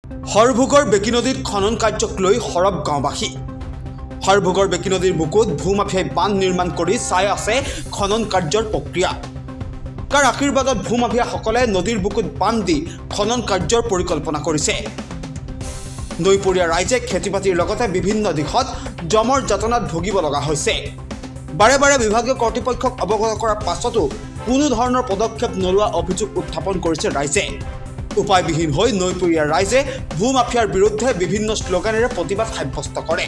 হৰভোগৰ বেকী নদীত খনন কাৰ্যক লৈ সৰব গাঁওবাসী। হৰভোগৰ বেকী নদীৰ বুকুত ভূমাফিয়াই বান্ধ নিৰ্মাণ কৰি চাই আছে খনন কাৰ্যৰ প্ৰক্ৰিয়া। কাৰ আশীৰ্বাদত ভূমাফিয়াসকলে নদীৰ বুকুত বান্ধ দি খনন কাৰ্যৰ পৰিকল্পনা কৰিছে। নৈপৰীয়া ৰাইজে খেতি বাতিৰ লগতে বিভিন্ন দিশত জমৰ যাতনাত ভুগিব লগা হৈছে। বাৰে বাৰে বিভাগীয় কৰ্তৃপক্ষক অৱগত কৰাৰ পাছতো কোনো ধৰণৰ পদক্ষেপ নোলোৱা অভিযোগ উত্থাপন কৰিছে ৰাইজে। উপায়বিহীন হৈ নৈপৰীয়া ৰাইজে ভূমাফিয়াৰ বিৰুদ্ধে বিভিন্ন শ্লোগানেৰে প্ৰতিবাদ সাব্যস্ত কৰে।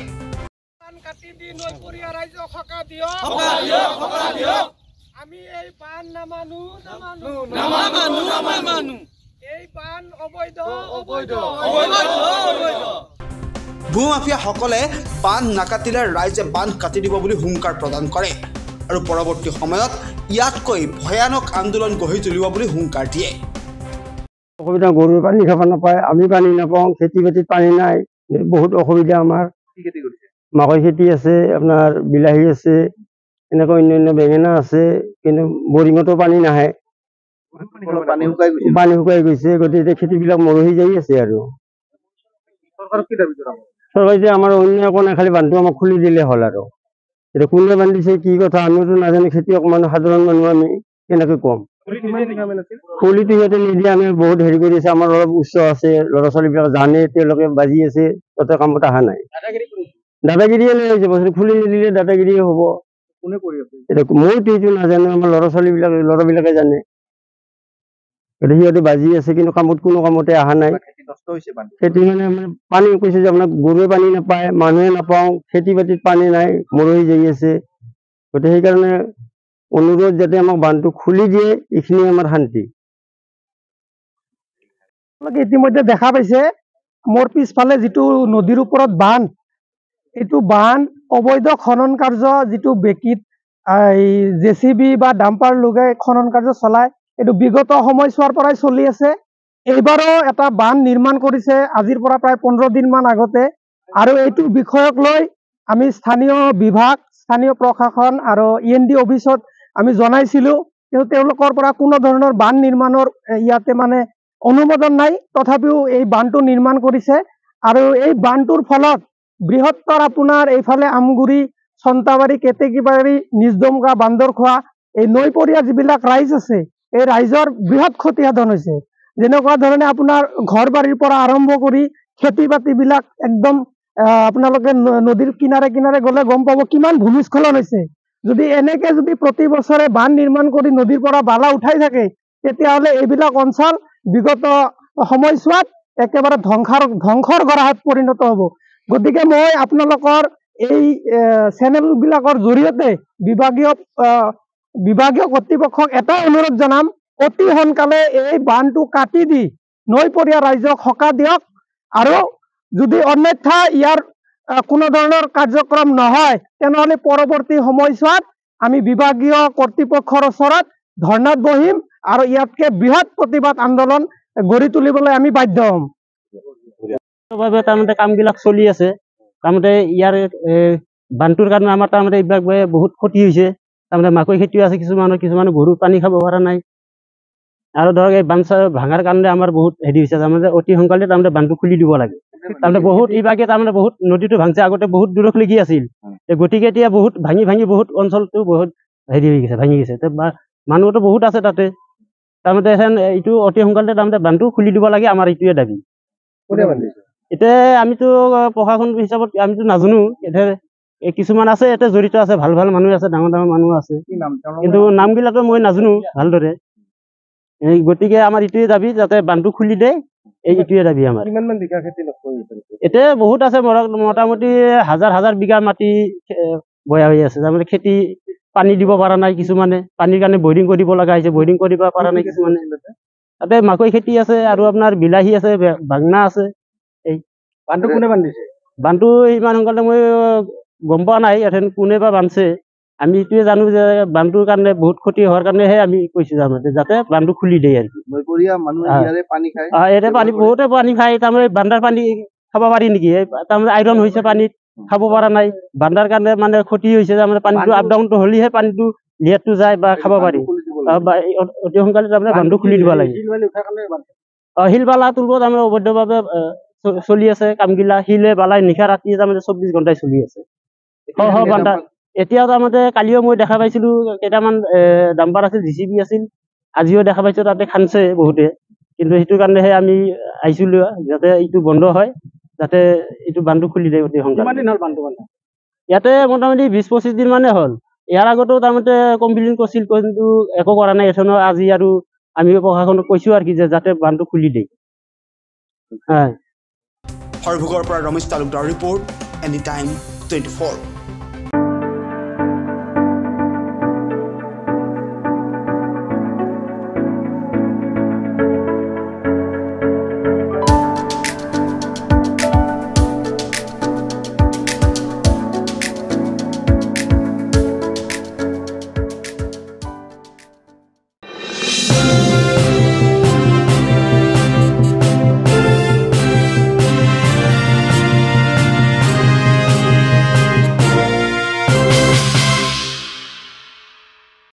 ভূমাফিয়াসকলে বান্ধ নাকাটিলে ৰাইজে বান্ধ কাটি দিব বুলি হুংকাৰ প্ৰদান কৰে আৰু পৰৱৰ্তী সময়ত ইয়াতকৈ ভয়ানক আন্দোলন গঢ়ি তুলিব বুলি হুংকাৰ দিয়ে। অসুবিধা, গৰুৰ পানী খাব নাপায়, আমি পানী নাপাওঁ, খেতি বাতিত পানী নাই, বহুত অসুবিধা আমাৰ। মাকৈ খেতি আছে, আপোনাৰ বিলাহী আছে, এনেকৈ অন্যান্য বেঙেনা আছে, কিন্তু বৰিঙতো পানী নাহে, পানী শুকাই গৈছে, গতিকে খেতিবিলাক মৰহি যাই আছে। আৰু চৰকাৰে যে আমাৰ অন্য একো নাই, খালি বান্ধটো আমাক খুলি দিলে হ'ল। আৰু এতিয়া কোনে বান্ধিছে কি কথা আমিতো নাজানো, খেতিয়ক মানুহ, সাধাৰণ মানুহ, আমি কেনেকৈ ক'ম? খুলিটো সিহঁতে নিদিয়ে, আমি বহুত হেৰি কৰি আছে, আমাৰ অলপ উচ্চ আছে, ল'ৰা ছোৱালীবিলাক জানে, তেওঁলোকে বাজি আছে, তাতে কামত অহা নাই। দাদাগিৰিয়ে লৈ আহিছে, বস্তু খুলি নিদিলে দাদাগিৰিয়ে হ'ব। এতিয়া মইতো এইটো নাজানো, আমাৰ ল'ৰাবিলাকে জানে। সিহঁতে বাজি আছে, কিন্তু কামত কোনো কামতে অহা নাই। খেতি মানে পানী কৈছে যে আপোনাক গৰুৱে পানী নাপায়, মানুহে নাপাওঁ, খেতি বাতিত পানী নাই, মৰহি যাই আছে। গতিকে সেইকাৰণে অনুৰোধ যাতে আমাক বান্ধটো খুলি দিয়ে, এইখিনি আমাৰ শান্তি। ইতিমধ্যে দেখা পাইছে মোৰ পিছফালে যিটো নদীৰ ওপৰত বান্ধ, এইটো বান্ধ অবৈধ খনন কাৰ্য, যিটো বেকীত JCB বা ডাম্পাৰ লগাই খনন কাৰ্য চলায়, এইটো বিগত সময়ছোৱাৰ পৰাই চলি আছে। এইবাৰো এটা বান্ধ নিৰ্মাণ কৰিছে আজিৰ পৰা প্ৰায় 15 দিনমান আগতে, আৰু এইটো বিষয়ক লৈ আমি স্থানীয় বিভাগ, স্থানীয় প্ৰশাসন আৰু END অফিচত আমি জনাইছিলো, কিন্তু তেওঁলোকৰ পৰা কোনো ধৰণৰ বান্ধ নিৰ্মাণৰ ইয়াতে মানে অনুমোদন নাই। তথাপিও এই বান্ধটো নিৰ্মাণ কৰিছে, আৰু এই বান্ধটোৰ ফলত বৃহত্তৰ আপোনাৰ এইফালে আমগুৰি, চন্তাবাৰী, কেতেকীবাৰী, নিজদমকা, বান্দৰখোৱা, এই নৈপৰীয়া যিবিলাক ৰাইজ আছে, এই ৰাইজৰ বৃহৎ ক্ষতি সাধন হৈছে। যেনেকুৱা ধৰণে আপোনাৰ ঘৰ বাৰীৰ পৰা আৰম্ভ কৰি খেতি বাতিবিলাক একদম আপোনালোকে নদীৰ কিনাৰে কিনাৰে গ'লে গম পাব কিমান ভূমিস্খলন হৈছে। যদি এনেকে যদি প্ৰতি বছৰে বান্ধ নিৰ্মাণ কৰি নদীৰ পৰা বালা উঠাই থাকে, তেতিয়াহ'লে এইবিলাক অঞ্চল বিগত সময়ছোৱাত একেবাৰে ধ্বংসৰ গৰাহত পৰিণত হ'ব। গতিকে মই আপোনালোকৰ এই চেনেলবিলাকৰ জৰিয়তে বিভাগীয় কৰ্তৃপক্ষক এটাই অনুৰোধ জনাম, অতি সোনকালে এই বান্ধটো কাটি দি নৈপৰীয়া ৰাইজক সকাহ দিয়ক, আৰু যদি অন্যথা ইয়াৰ কোনো ধৰণৰ কাৰ্যক্ৰম নহয়, তেনেহ'লে পৰৱৰ্তী সময়ছোৱাত আমি বিভাগীয় কৰ্তৃপক্ষৰ ওচৰত ধৰ্ণাত বহিম, আৰু ইয়াতকে বৃহৎ প্ৰতিবাদ আন্দোলন গঢ়ি তুলিবলৈ আমি বাধ্য হ'ম। তাৰমানে কামবিলাক চলি আছে, তাৰমানে ইয়াৰ বান্ধটোৰ কাৰণে আমাৰ তাৰমানে এইবিলাক বহুত ক্ষতি হৈছে। তাৰমানে মাকৈ খেতিও আছে, কিছুমানৰ গৰু পানী খাব পৰা নাই, আৰু ধৰক এই বান্ধ ভাঙাৰ কাৰণে আমাৰ বহুত হেৰি হৈছে। তাৰমানে অতি সোনকালে তাৰমানে বান্ধটো খুলি দিব লাগে। তাৰমানে বহুত ইভাগে তাৰমানে বহুত নদীটো ভাঙছে, আগতে বহুত দূৰলৈকে আছিল, গতিকে এতিয়া বহুত ভাঙি বহুত অঞ্চলটো বহুত হেৰি হৈ গৈছে, ভাঙি গৈছে। মানুহতো বহুত আছে তাতে, তাৰমানে এইটো অতি সোনকালে তাৰমানে বান্ধটো খুলি দিব লাগে, আমাৰ এইটোৱে দাবী। এতিয়া আমিতো প্ৰশাসন হিচাপত আমিতো নাজানো, এতিয়া কিছুমান আছে ইয়াতে জড়িত আছে, ভাল মানুহ আছে, ডাঙৰ মানুহ আছে, কিন্তু নামবিলাকো মই নাজানো ভালদৰে। গতিকে আমাৰ এইটোৱে দাবী, যাতে বান্ধটো খুলি দিয়ে, এইটোৱে দাবী আমাৰ। এতিয়া বহুত আছে, মোটামুটি হাজাৰ বিঘা মাটি বয়া হৈ আছে। তাৰমানে খেতি পানী দিব পৰা নাই, কিছুমানে পানীৰ কাৰণে বৰিং কৰিব লগা হৈছে, বৰিং কৰিব পৰা নাই কিছুমানে। তাতে মাকৈ খেতি আছে, আৰু আপোনাৰ বিলাহী আছে, বাংনা আছে। এই বান্ধটো কোনে বান্ধিছে? বান্ধটো ইমান সোনকালে মই গম পোৱা নাই, ইয়াতে কোনে বা বান্ধছে। আমি এইটোৱে জানো যে বান্ধটোৰ কাৰণে বহুত ক্ষতি হোৱাৰ কাৰণেহে আমি কৈছো, যাতে বান্ধটো খুলি দিয়ে। আৰু ইয়াতে পানী বহুতে পানী খায়, তাৰমানে বান্ধাৰ পানী খাব পাৰি নেকি? তাৰমানে আইৰন হৈছে পানীত, খাব পৰা নাই। বান্ধাৰ কাৰণে মানে ক্ষতি হৈছে, তাৰমানে পানীটো আপ ডাউনটো হ'লেহে পানীটো লেয়াৰটো যায় বা খাব পাৰি। অতি সোনকালে তাৰমানে বান্ধটো খুলি দিব লাগে। শিল বালা তুলব তাৰমানে অবৈধভাৱে চলি আছে কামগিলা শিলে বালাই নিশা ৰাতি তাৰমানে 24 ঘণ্টাই চলি আছে বান্ধা এতিয়া তাৰমানে কালিও মই দেখা পাইছিলো কেইটামান ডাম্পাৰ আছিল জিচিবি আছিল আজিও দেখা পাইছো তাতে খানছে বহুতে কিন্তু সেইটো কাৰণেহে আমি আহিছিলো যাতে এইটো বন্ধ হয় যাতে এইটো বান্ধটো খুলি দিয়ে অতি সোনকালে ইয়াতে মোটামুটি 20-25 দিন মানে হ'ল ইয়াৰ আগতো তাৰমানে কমপ্লেইন কৰিছিল কিন্তু একো কৰা নাই এখনো আজি আৰু আমি প্ৰশাসনক কৈছো আৰু কি যে যাতে বান্ধটো খুলি দিয়ে হৰভোগৰ পৰা Ramesh Talukdar report any time 24